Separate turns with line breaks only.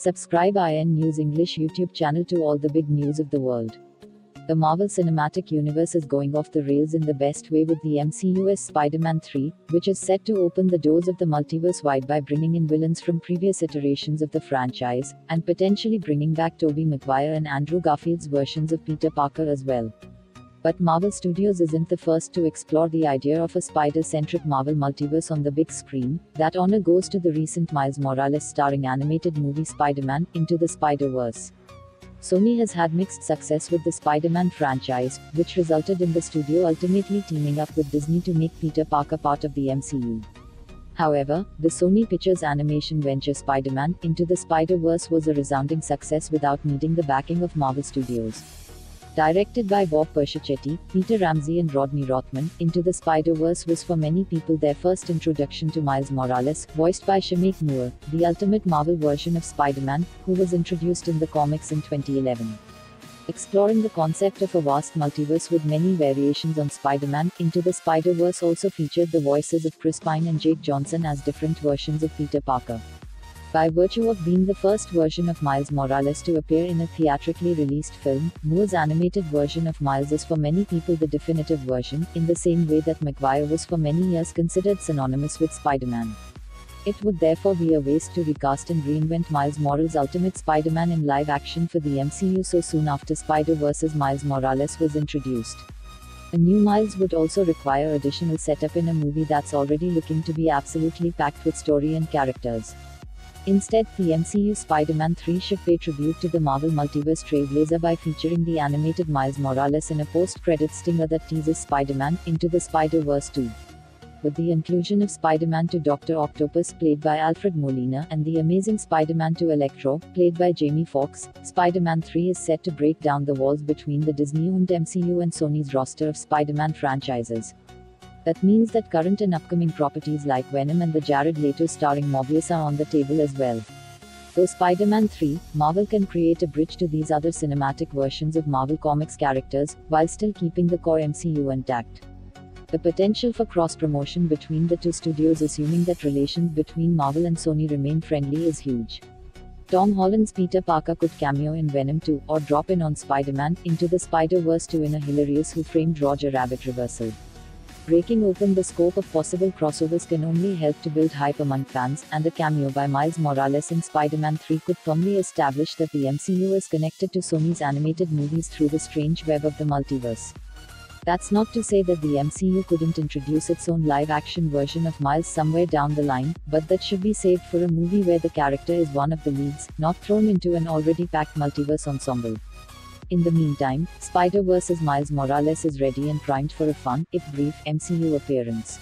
Subscribe IN News English YouTube channel to all the big news of the world. The Marvel Cinematic Universe is going off the rails in the best way with the MCU's Spider-Man 3, which is set to open the doors of the multiverse wide by bringing in villains from previous iterations of the franchise, and potentially bringing back Tobey Maguire and Andrew Garfield's versions of Peter Parker as well. But Marvel Studios isn't the first to explore the idea of a Spider-centric Marvel multiverse on the big screen. That honor goes to the recent Miles Morales starring animated movie Spider-Man Into the Spider-Verse. Sony has had mixed success with the Spider-Man franchise, which resulted in the studio ultimately teaming up with Disney to make Peter Parker part of the MCU. However, the Sony Pictures Animation venture Spider-Man Into the Spider-Verse was a resounding success without needing the backing of Marvel Studios. Directed by Bob Persichetti, Peter Ramsey and Rodney Rothman, Into the Spider-Verse was for many people their first introduction to Miles Morales, voiced by Shameik Moore, the ultimate Marvel version of Spider-Man, who was introduced in the comics in 2011. Exploring the concept of a vast multiverse with many variations on Spider-Man, Into the Spider-Verse also featured the voices of Chris Pine and Jake Johnson as different versions of Peter Parker. By virtue of being the first version of Miles Morales to appear in a theatrically released film, Moore's animated version of Miles is for many people the definitive version, in the same way that Maguire was for many years considered synonymous with Spider-Man. It would therefore be a waste to recast and reinvent Miles Morales' Ultimate Spider-Man in live action for the MCU so soon after Spider-Verse's Miles Morales was introduced. A new Miles would also require additional setup in a movie that's already looking to be absolutely packed with story and characters. Instead, the MCU Spider-Man 3 should pay tribute to the Marvel Multiverse trailblazer by featuring the animated Miles Morales in a post-credits stinger that teases Spider-Man Into the Spider-Verse 2. With the inclusion of Spider-Man 2 Dr. Octopus played by Alfred Molina and the Amazing Spider-Man 2 Electro, played by Jamie Foxx, Spider-Man 3 is set to break down the walls between the Disney-owned MCU and Sony's roster of Spider-Man franchises. That means that current and upcoming properties like Venom and the Jared Leto starring Morbius are on the table as well. Though Spider-Man 3, Marvel can create a bridge to these other cinematic versions of Marvel Comics characters, while still keeping the core MCU intact. The potential for cross-promotion between the two studios, assuming that relations between Marvel and Sony remain friendly, is huge. Tom Holland's Peter Parker could cameo in Venom 2, or drop in on Spider-Man Into the Spider-Verse 2 in a hilarious Who Framed Roger Rabbit reversal. Breaking open the scope of possible crossovers can only help to build hype among fans, and a cameo by Miles Morales in Spider-Man 3 could firmly establish that the MCU is connected to Sony's animated movies through the strange web of the multiverse. That's not to say that the MCU couldn't introduce its own live-action version of Miles somewhere down the line, but that should be saved for a movie where the character is one of the leads, not thrown into an already packed multiverse ensemble. In the meantime, Spider-Verse's Miles Morales is ready and primed for a fun, if brief, MCU appearance.